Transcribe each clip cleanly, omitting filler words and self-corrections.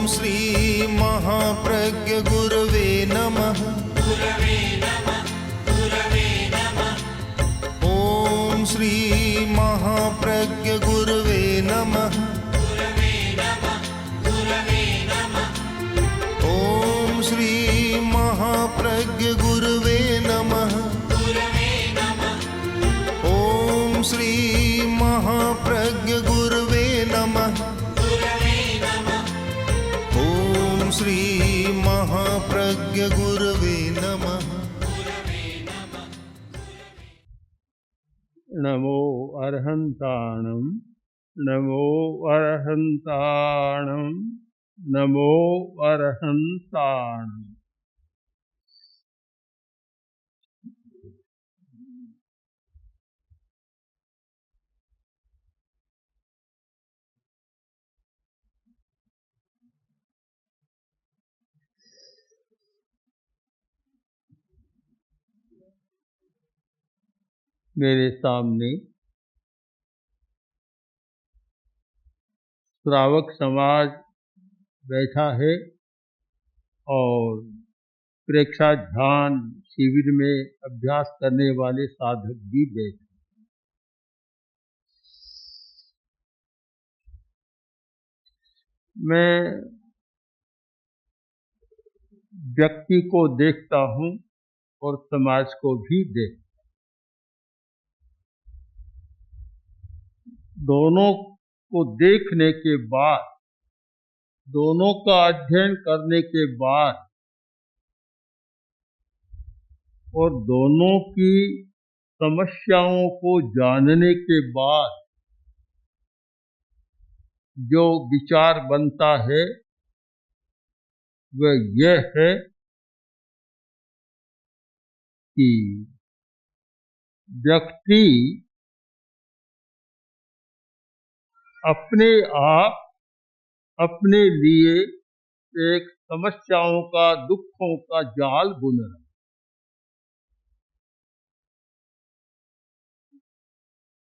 श्री महाप्रज्ञ गुरवे नमः। ओम श्री महाप्रज्ञ गुरवे नमः। ओम श्री महाप्रज्ञ गुरवे नमः। ओम श्री महाप्रज्ञ गुरवे नमः। ओम श्री महाप्रज्ञ गुरवे नमः। नमो अर्हन्ताणं नमो अर्हन्ताणं नमो अर्हन्ताणम्। मेरे सामने श्रावक समाज बैठा है और प्रेक्षा ध्यान शिविर में अभ्यास करने वाले साधक भी बैठे। मैं व्यक्ति को देखता हूँ और समाज को भी देखता हूँ। दोनों को देखने के बाद, दोनों का अध्ययन करने के बाद और दोनों की समस्याओं को जानने के बाद जो विचार बनता है वह यह है कि व्यक्ति अपने आप अपने लिए एक समस्याओं का, दुखों का जाल बुन रहा है।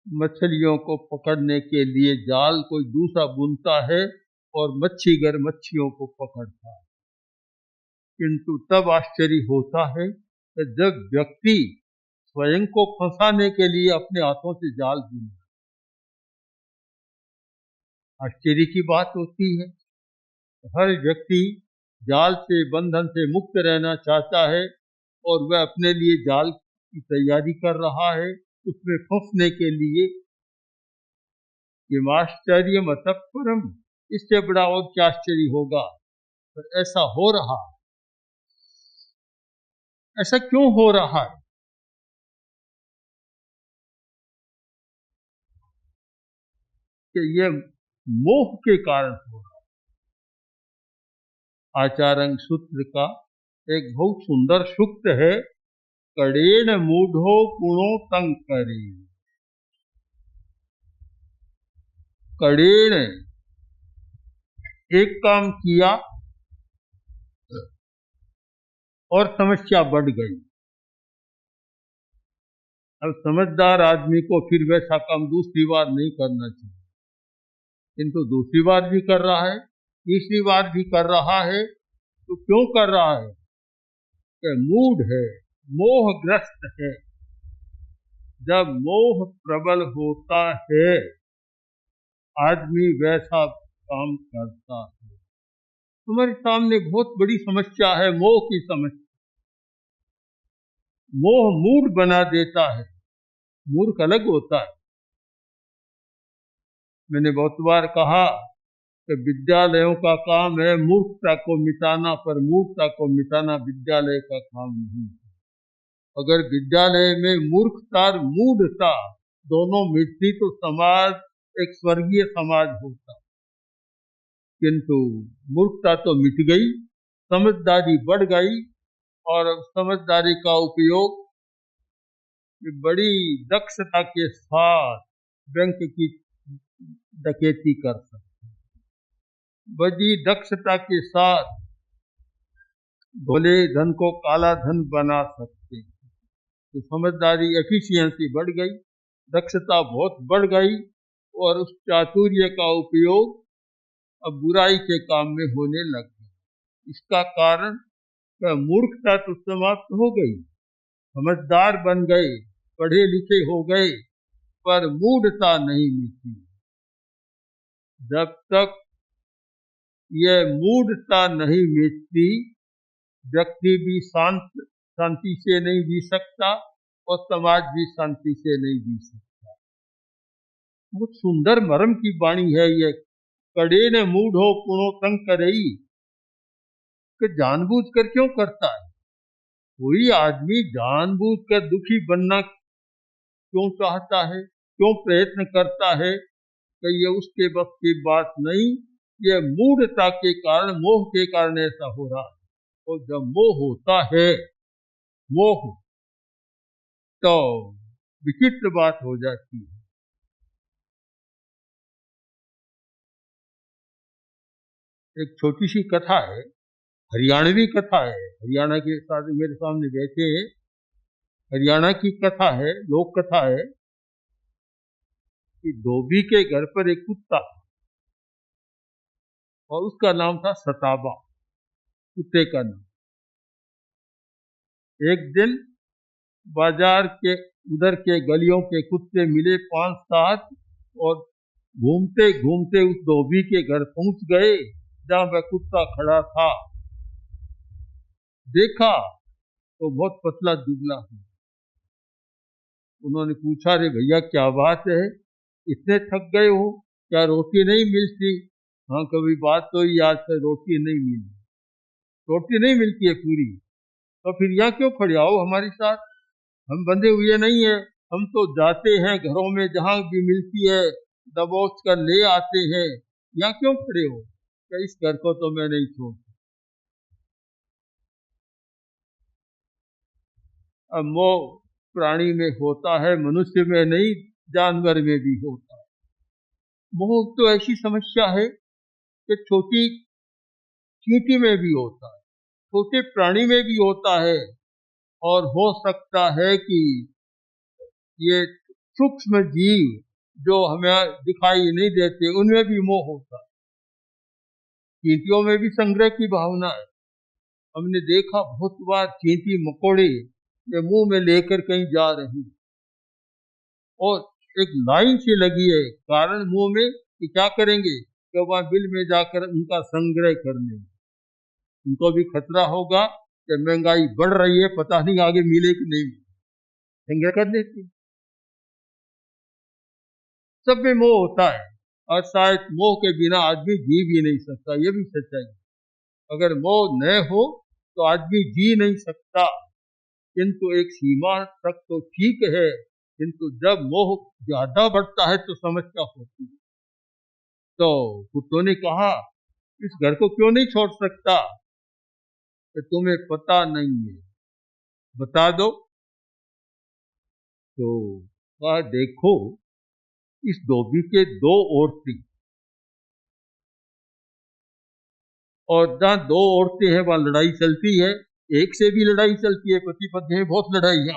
मछलियों को पकड़ने के लिए जाल कोई दूसरा बुनता है और मच्छीगर मच्छियों को पकड़ता है, किंतु तब आश्चर्य होता है कि जब व्यक्ति स्वयं को फंसाने के लिए अपने हाथों से जाल बुनता है। आश्चर्य की बात होती है। हर व्यक्ति जाल से, बंधन से मुक्त रहना चाहता है और वह अपने लिए जाल की तैयारी कर रहा है, उसमें फंसने के लिए। ये आश्चर्य मतलब परम, इससे बड़ा और क्या आश्चर्य होगा। पर ऐसा हो रहा है। ऐसा क्यों हो रहा है? कि ये मोह के कारण हो रहा है। आचार्य सूत्र का एक बहुत सुंदर सूक्त है, कड़ेन मूढ़ो गुणों तंग करे। कड़ेन एक काम किया और समस्या बढ़ गई। अब समझदार आदमी को फिर वैसा काम दूसरी बार नहीं करना चाहिए, किंतु दूसरी बार भी कर रहा है, तीसरी बार भी कर रहा है। तो क्यों कर रहा है? कि मूढ़ है, मोहग्रस्त है। जब मोह प्रबल होता है आदमी वैसा काम करता है। तुम्हारे सामने बहुत बड़ी समस्या है, मोह की समस्या। मोह मूढ़ बना देता है, मूर्ख अलग होता है। मैंने बहुत बार कहा कि विद्यालयों का काम है मूर्खता को मिटाना, पर मूर्खता को मिटाना विद्यालय का काम नहीं है। अगर विद्यालय में मूर्खता और मूढ़ता दोनों मिटती तो समाज एक स्वर्गीय समाज होता, किंतु मूर्खता तो मिट गई, समझदारी बढ़ गई और समझदारी का उपयोग बड़ी दक्षता के साथ बैंक की डकैती कर सकते, बड़ी दक्षता के साथ भोले धन को काला धन बना सकते। तो समझदारी, एफिशिएंसी बढ़ गई, दक्षता बहुत बढ़ गई और उस चातुर्य का उपयोग अब बुराई के काम में होने लग गए। इसका कारण मूर्खता तो समाप्त हो गई, समझदार बन गए, पढ़े लिखे हो गए, पर मूढ़ता नहीं मिटी। जब तक ये मूढ़ता नहीं मिटती, व्यक्ति भी शांति से नहीं जी सकता और समाज भी शांति से नहीं जी सकता। बहुत सुंदर मर्म की वाणी है ये। कड़े ने मूढ़ो पुणो तंग करई, कि जानबूझ कर क्यों करता है? कोई आदमी जानबूझ कर दुखी बनना क्यों चाहता है, क्यों प्रयत्न करता है? कि ये उसके बस की बात नहीं, ये मूढ़ता के कारण, मोह के कारण ऐसा हो रहा है। और जब मोह होता है, मोह, तो विचित्र बात हो जाती है। एक छोटी सी कथा है, हरियाणवी कथा है। हरियाणा के साथ मेरे सामने बैठे हैं, हरियाणा की कथा है, लोक कथा है कि धोबी के घर पर एक कुत्ता और उसका नाम था सताबा, कुत्ते का नाम। एक दिन बाजार के उधर के गलियों के कुत्ते मिले 5-7 और घूमते घूमते उस धोबी के घर पहुंच गए जहां वह कुत्ता खड़ा था। देखा तो बहुत पतला दुबला है। उन्होंने पूछा, रे भैया क्या बात है, इतने थक गए हो, क्या रोटी नहीं मिलती? हाँ, कभी बात तो ही आज से रोटी नहीं मिली। रोटी नहीं मिलती है पूरी, तो फिर यहाँ क्यों खड़े आओ हमारे साथ? हम बंधे हुए नहीं है, हम तो जाते हैं घरों में, जहां भी मिलती है दबोच कर ले आते हैं। यहाँ क्यों खड़े हो? क्या इस घर को तो मैं नहीं छोड़ता। अब मोह प्राणी में होता है, मनुष्य में नहीं, जानवर में भी होता है। मोह तो ऐसी समस्या है कि छोटी चींटी में भी होता है, छोटे प्राणी में भी होता है, और हो सकता है कि ये सूक्ष्म जीव जो हमें दिखाई नहीं देते, उनमें भी मोह होता है। चींटियों में भी संग्रह की भावना है। हमने देखा बहुत बार चींटी मकोड़े ये मुंह में लेकर कहीं जा रही और एक लाइन सी लगी है, कारण मुंह में कि क्या करेंगे, कि वहां बिल में जाकर उनका संग्रह करने। उनको भी खतरा होगा कि महंगाई बढ़ रही है, पता नहीं आगे मिले कि नहीं, संग्रह कर लेते। सब में मोह होता है, और शायद मोह के बिना आदमी जी भी नहीं सकता, ये भी सच्चाई है। अगर मोह न हो तो आदमी जी नहीं सकता, किंतु एक सीमा तक तो ठीक है, किंतु जब मोह ज्यादा बढ़ता है तो समस्या होती है। तो कुत्तों ने कहा, इस घर को क्यों नहीं छोड़ सकता? कि तुम्हें पता नहीं है, बता दो। तो कहा, देखो इस धोबी के 2 औरतें, और जहाँ 2 औरतें हैं वहां लड़ाई चलती है। एक से भी लड़ाई चलती है, पति पत्नी में बहुत लड़ाइयाँ।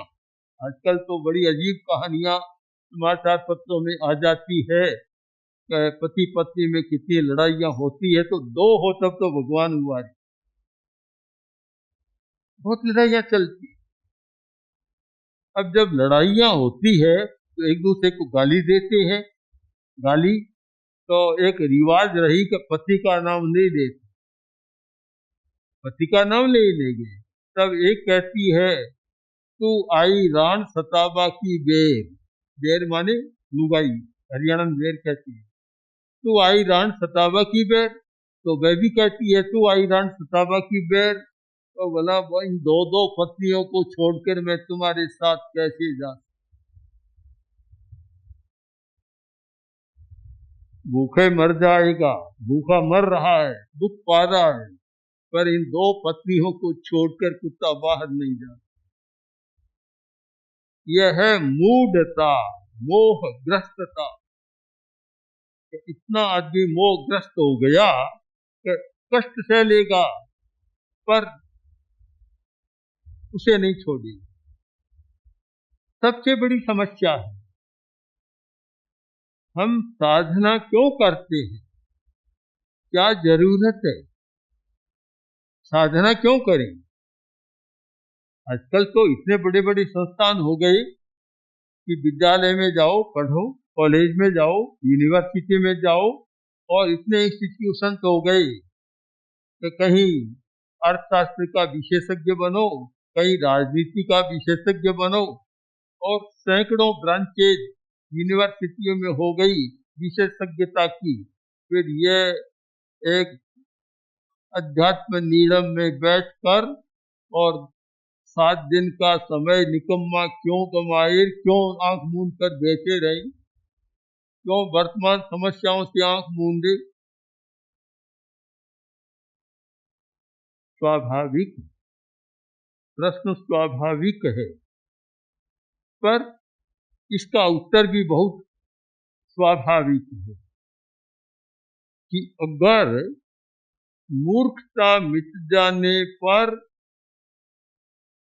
आजकल तो बड़ी अजीब कहानियां समाचार पत्रों में आ जाती है, पति पत्नी में कितनी लड़ाइयाँ होती है। तो 2 हो तब तो भगवान हुआ है, बहुत लड़ाइयाँ चलती। अब जब लड़ाइयाँ होती है तो एक दूसरे को गाली देते हैं। गाली तो एक रिवाज रही कि पति का नाम नहीं देते, पति का नाम ले लेंगे। तब एक कहती है, तू आई रान सताबा की बेर। बेर माने लुगाई, हरियाणा में बेर कहती है। तू आई रान सताबा की बेर। तो वह भी कहती है, तू आई रान सताबा की बेर। तो बोला, इन 2 पत्नियों को छोड़कर मैं तुम्हारे साथ कैसे जा? भूखे मर जाएगा, भूखा मर रहा है, दुख पा रहा है, पर इन 2 पत्नियों को छोड़कर कुत्ता बाहर नहीं जाता। यह है मूढ़ता, मोहग्रस्तता। इतना आदमी मोहग्रस्त हो गया कि कष्ट सह लेगा पर उसे नहीं छोड़ेगा। सबसे बड़ी समस्या है, हम साधना क्यों करते हैं? क्या जरूरत है, साधना क्यों करें। आजकल तो इतने बड़े बड़े संस्थान हो गए कि विद्यालय में जाओ पढ़ो, कॉलेज में जाओ, यूनिवर्सिटी में जाओ, और इतने इंस्टीट्यूशन हो गए कि कहीं अर्थशास्त्र का विशेषज्ञ बनो, कहीं राजनीति का विशेषज्ञ बनो, और सैकड़ों ब्रांचेज यूनिवर्सिटियों में हो गई विशेषज्ञता की। फिर ये एक अध्यात्म नीलम में बैठकर और 7 दिन का समय निकम्मा क्यों कमाए, क्यों आंख मूंद कर बैठे रहे, क्यों वर्तमान समस्याओं से आंख मूंदे। स्वाभाविक प्रश्न स्वाभाविक है, पर इसका उत्तर भी बहुत स्वाभाविक है कि अगर मूर्खता मिट जाने पर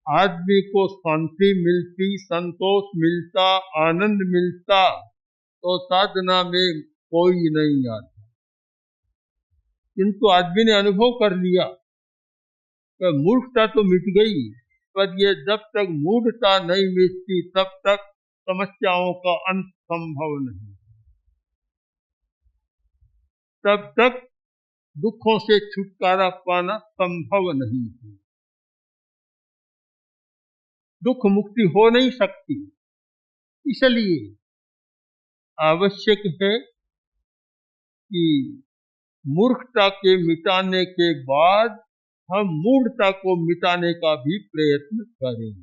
आदमी को शांति मिलती, संतोष मिलता, आनंद मिलता, तो साधना में कोई नहीं आता। किंतु आदमी ने अनुभव कर लिया कि मूर्खता तो मिट गई, पर ये जब तक मूढ़ता नहीं मिटती तब तक समस्याओं का अंत संभव नहीं, तब तक दुखों से छुटकारा पाना संभव नहीं है। दुख मुक्ति हो नहीं सकती, इसलिए आवश्यक है कि मूर्खता के मिटाने के बाद हम मूढ़ता को मिटाने का भी प्रयत्न करें।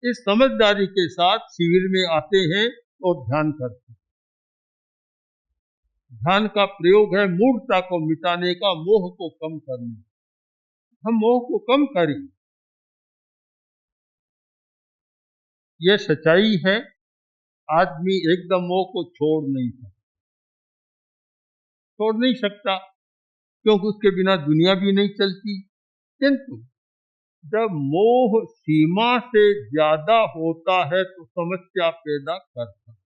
इस समझदारी के साथ शिविर में आते हैं और ध्यान करते हैं। ध्यान का प्रयोग है मूढ़ता को मिटाने का, मोह को कम करने। हम मोह को कम करें, यह सच्चाई है। आदमी एकदम मोह को छोड़ नहीं सकता, क्योंकि उसके बिना दुनिया भी नहीं चलती। किंतु जब मोह सीमा से ज्यादा होता है तो समस्या पैदा करता है।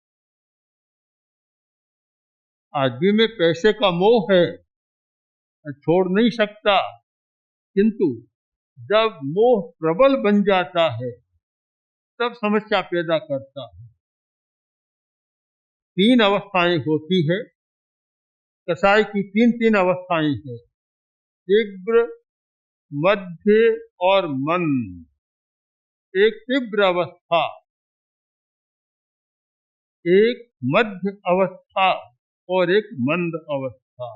आदमी में पैसे का मोह है, छोड़ नहीं सकता, किंतु जब मोह प्रबल बन जाता है तब समस्या पैदा करता है। 3 अवस्थाएं होती है, कसाय की 3 अवस्थाएं हैं, तीव्र, मध्य और मंद। एक तीव्र अवस्था, एक मध्य अवस्था और एक मंद अवस्था।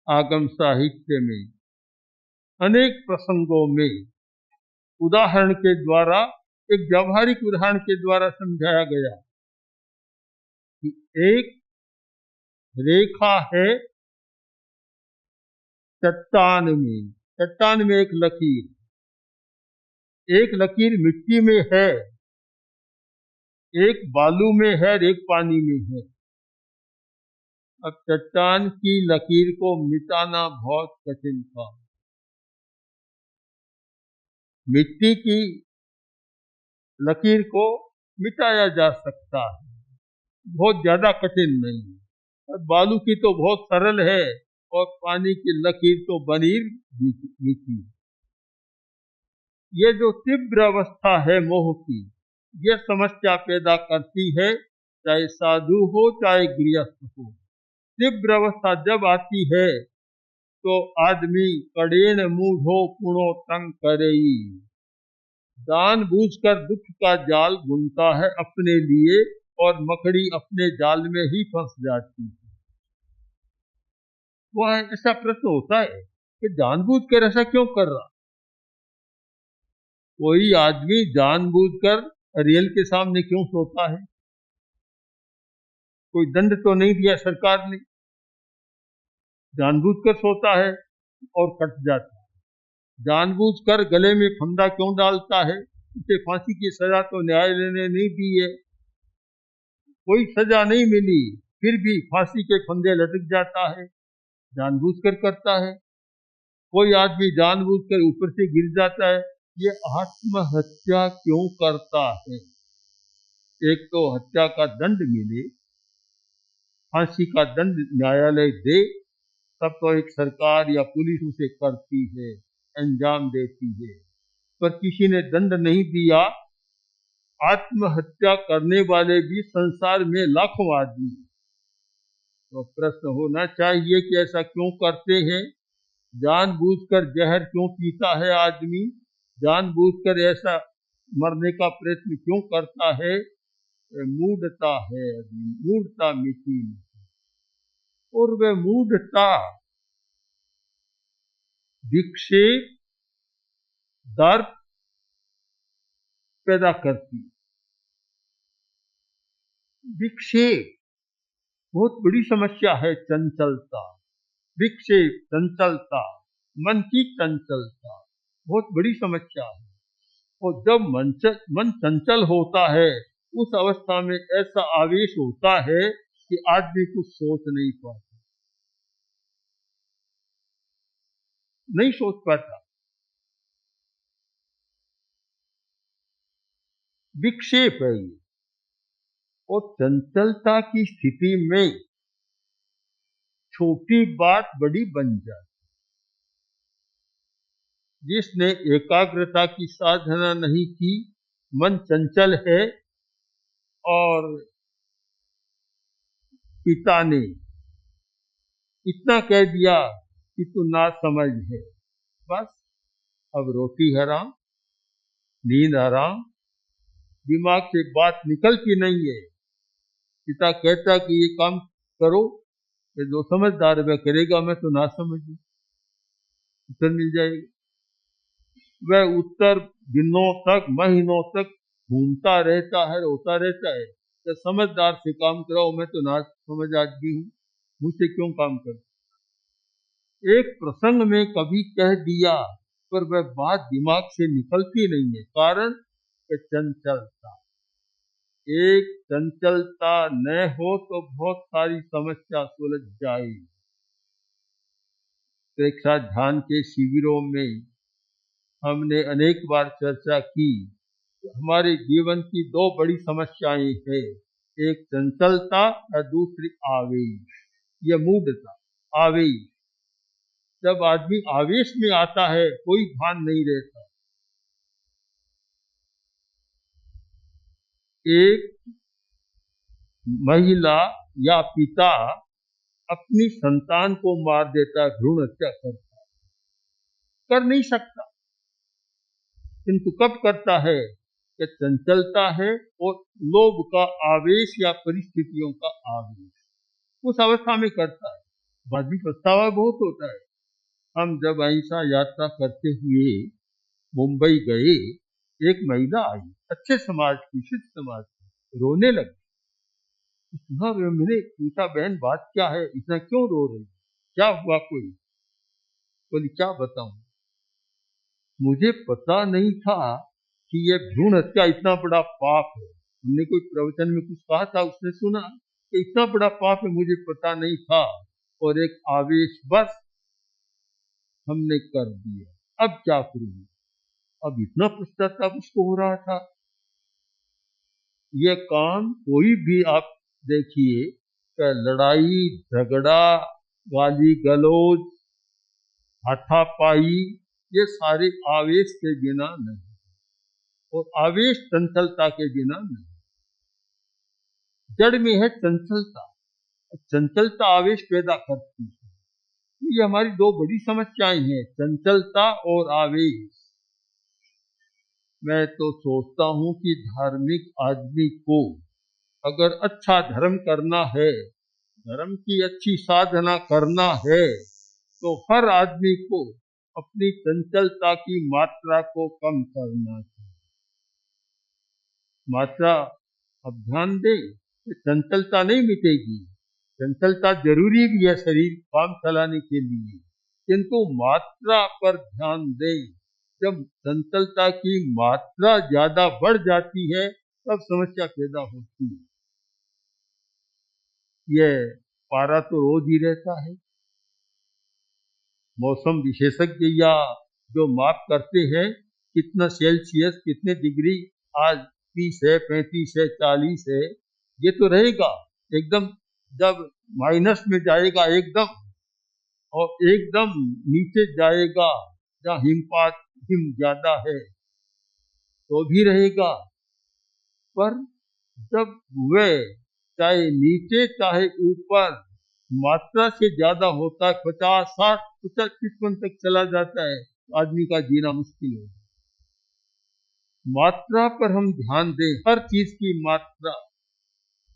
आगम साहित्य में अनेक प्रसंगों में उदाहरण के द्वारा, एक व्यावहारिक उदाहरण के द्वारा समझाया गया कि एक रेखा है चट्टान में एक लकीर मिट्टी में है, एक बालू में है, एक पानी में है। अब चट्टान की लकीर को मिटाना बहुत कठिन था। मिट्टी की लकीर को मिटाया जा सकता है, बहुत ज्यादा कठिन नहीं है। और बालू की तो बहुत सरल है, और पानी की लकीर तो बनीर मीठी। ये जो तीव्र अवस्था है मोह की, यह समस्या पैदा करती है, चाहे साधु हो चाहे गृहस्थ हो। तीव्र अवस्था जब आती है तो आदमी कड़ेन मूढ़ो पुणो तंग करेई, जानबूझकर दुख का जाल बुनता है अपने लिए, और मकड़ी अपने जाल में ही फंस जाती है। वह ऐसा प्रश्न होता है कि जानबूझकर ऐसा क्यों कर रहा। कोई आदमी जानबूझकर रेल के सामने क्यों सोता है? कोई दंड तो नहीं दिया सरकार ने, जानबूझकर सोता है और कट जाता है। जानबूझकर गले में फंदा क्यों डालता है? उसे फांसी की सजा तो न्यायालय ने नहीं दी है, कोई सजा नहीं मिली, फिर भी फांसी के फंदे लटक जाता है, जानबूझकर करता है। कोई आदमी जानबूझकर ऊपर से गिर जाता है, ये आत्महत्या क्यों करता है? एक तो हत्या का दंड मिले, फांसी का दंड न्यायालय दे, तब तो एक सरकार या पुलिस उसे करती है, अंजाम देती है। पर किसी ने दंड नहीं दिया। आत्महत्या करने वाले भी संसार में लाखों आदमी। तो प्रश्न होना चाहिए कि ऐसा क्यों करते हैं? जानबूझकर जहर क्यों पीता है आदमी? जानबूझकर ऐसा मरने का प्रयत्न क्यों करता है? मूढ़ता है, मूढ़ता मिटी नहीं। और वह मूढ़ता विक्षेप, दर्द पैदा करती। विक्षेप बहुत बड़ी समस्या है। चंचलता, विक्षेप, चंचलता, मन की चंचलता बहुत बड़ी समस्या है। और जब मन चंचल होता है, उस अवस्था में ऐसा आवेश होता है कि आदमी कुछ सोच नहीं पाता, नहीं सोच पाता। विक्षेप है ये। और चंचलता की स्थिति में छोटी बात बड़ी बन जाती। जिसने एकाग्रता की साधना नहीं की, मन चंचल है, और पिता ने इतना कह दिया कि तू ना समझ है, बस अब रोटी हराम, नींद हराम, दिमाग से बात निकलती नहीं है। पिता कहता कि ये काम करो, ये जो समझदार वह करेगा, मैं तो ना समझू, उत्तर मिल जाएगा। वह उत्तर दिनों तक, महीनों तक घूमता रहता है, रोता रहता है। तो समझदार से काम कराओ, मैं तो ना समझ आदमी हूँ, मुझसे क्यों काम कर। एक प्रसंग में कभी कह दिया, पर वह बात दिमाग से निकलती नहीं है। कारण चंचलता। एक चंचलता न हो तो बहुत सारी समस्या सुलझ जाएगी। प्रेक्षा ध्यान के शिविरों में हमने अनेक बार चर्चा की कि हमारे जीवन की दो बड़ी समस्याएं हैं, एक चंचलता और दूसरी आवेश। यह मूढ़ता, आवेश। जब आदमी आवेश में आता है, कोई भान नहीं रहता। एक महिला या पिता अपनी संतान को मार देता है, भ्रूण हत्या करता है, कर नहीं सकता, किंतु कब करता है? कि चंचलता है और लोभ का आवेश या परिस्थितियों का आवेश, उस अवस्था में करता है। बाद में पछतावा बहुत होता है। हम जब अहिंसा यात्रा करते हुए मुंबई गए, एक महिला आई, अच्छे समाज की, शुद्ध समाज की, रोने लगी। मैंने पूछा, बहन बात क्या है, इतना क्यों रो रही, क्या हुआ? कोई बोली, क्या बताऊं, मुझे पता नहीं था कि यह भ्रूण हत्या इतना बड़ा पाप है। हमने कोई प्रवचन में कुछ कहा था, उसने सुना कि इतना बड़ा पाप है, मुझे पता नहीं था, और एक आवेश बस हमने कर दिया। अब क्या करूं? अब इतना पश्चाताप उसको हो रहा था। यह काम कोई भी आप देखिए, लड़ाई झगड़ा, गाली गलौज, हाथापाई, ये सारे आवेश के बिना नहीं, और आवेश चंचलता के बिना नहीं। जड़ में है चंचलता, चंचलता आवेश पैदा करती है। ये हमारी दो बड़ी समस्याएं हैं, चंचलता और आवेश। मैं तो सोचता हूं कि धार्मिक आदमी को अगर अच्छा धर्म करना है, धर्म की अच्छी साधना करना है, तो हर आदमी को अपनी चंचलता की मात्रा को कम करना चाहिए। मात्रा, अब ध्यान दें, चंचलता नहीं मिटेगी। चंचलता जरूरी भी है शरीर काम चलाने के लिए, किंतु मात्रा पर ध्यान दें। जब चंचलता की मात्रा ज्यादा बढ़ जाती है, तब समस्या पैदा होती है। यह पारा तो रोज ही रहता है। मौसम विशेषज्ञ या जो माप करते हैं कितना सेल्सियस, कितने डिग्री आज 30 है, 35 है, 40 है, ये तो रहेगा एकदम। जब माइनस में जाएगा एकदम, और एकदम नीचे जाएगा जहाँ हिम ज्यादा है तो भी रहेगा। पर जब वे चाहे नीचे चाहे ऊपर मात्रा से ज्यादा होता है, 50, 60, 50, 55 तक चला जाता है, आदमी का जीना मुश्किल है। मात्रा पर हम ध्यान दें, हर चीज की मात्रा।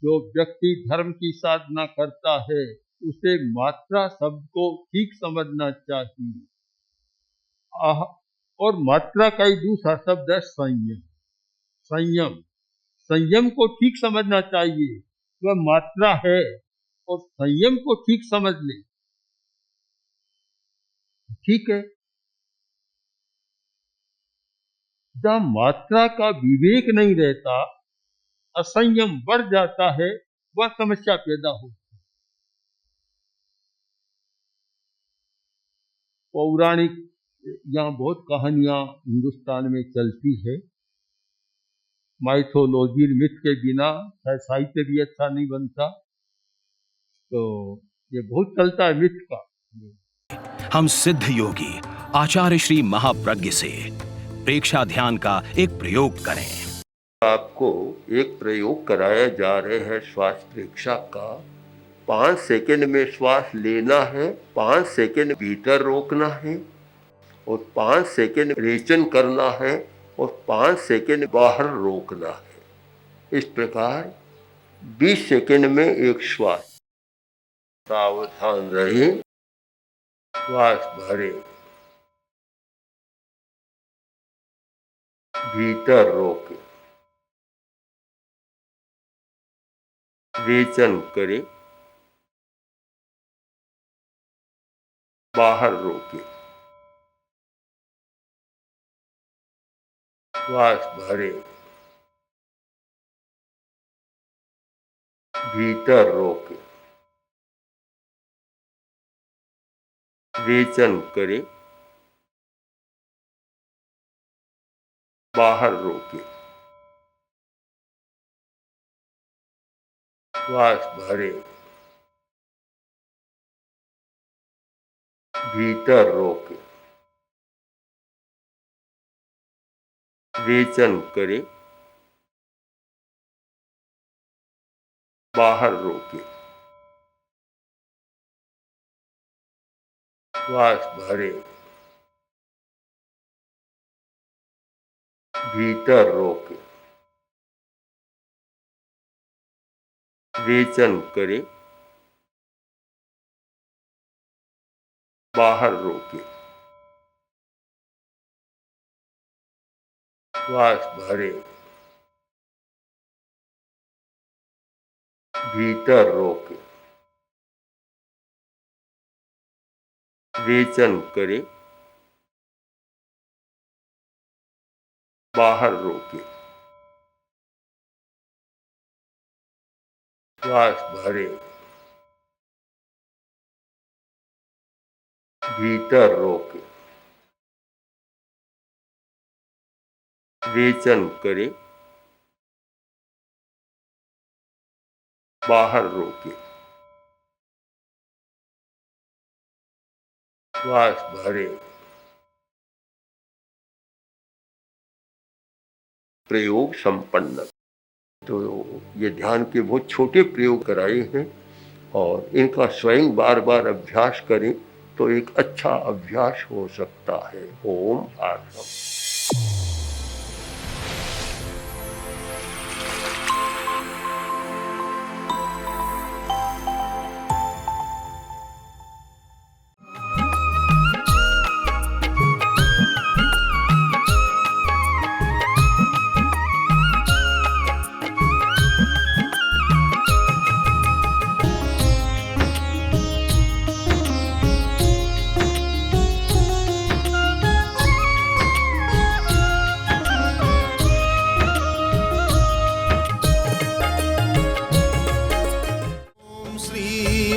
जो व्यक्ति धर्म की साधना करता है उसे मात्रा शब्द को ठीक समझना चाहिए। और मात्रा का ही दूसरा शब्द है संयम। संयम, संयम को ठीक समझना चाहिए। वह मात्रा है और संयम को ठीक समझ ले, ठीक है। जहाँ मात्रा का विवेक नहीं रहता, असंयम बढ़ जाता है, वह समस्या पैदा होती है। पौराणिक यहाँ बहुत कहानियां हिंदुस्तान में चलती है। माइथोलॉजी, मिथ के बिना साहित्य भी अच्छा नहीं बनता, तो ये बहुत चलता है मिथ का। हम सिद्ध योगी आचार्य श्री महाप्रज्ञ से प्रेक्षा ध्यान का एक प्रयोग करें। आपको एक प्रयोग कराया जा रहे हैं श्वास प्रेक्षा का। 5 सेकंड में श्वास लेना है, 5 सेकंड भीतर रोकना है और 5 सेकंड रेचन करना है और 5 सेकंड बाहर रोकना है। इस प्रकार 20 सेकंड में एक श्वास। सावधान रहे, श्वास भरे, भीतर रोके, रेचन करे, बाहर रोके, श्वास भरे, भीतर रोके, रेचन करे, बाहर रोके, श्वास भरे, भीतर रोके, रेचन करे, बाहर रोके, श्वास भरे, भीतर रोके, रेचन करे, बाहर रोके, श्वास भरे, भीतर रोके, रेचन करे, बाहर रोके, श्वास भरे, भीतर रोके, रेचन करे, बाहर रोके, श्वास भरे। प्रयोग संपन्न। तो ये ध्यान के बहुत छोटे प्रयोग कराए हैं और इनका स्वयं बार बार अभ्यास करें तो एक अच्छा अभ्यास हो सकता है। ओम आत्मा।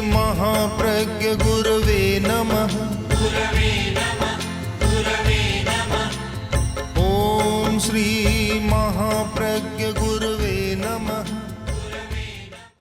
महाप्रज्ञ गुरवे नमः। ओम श्री महाप्रज्ञ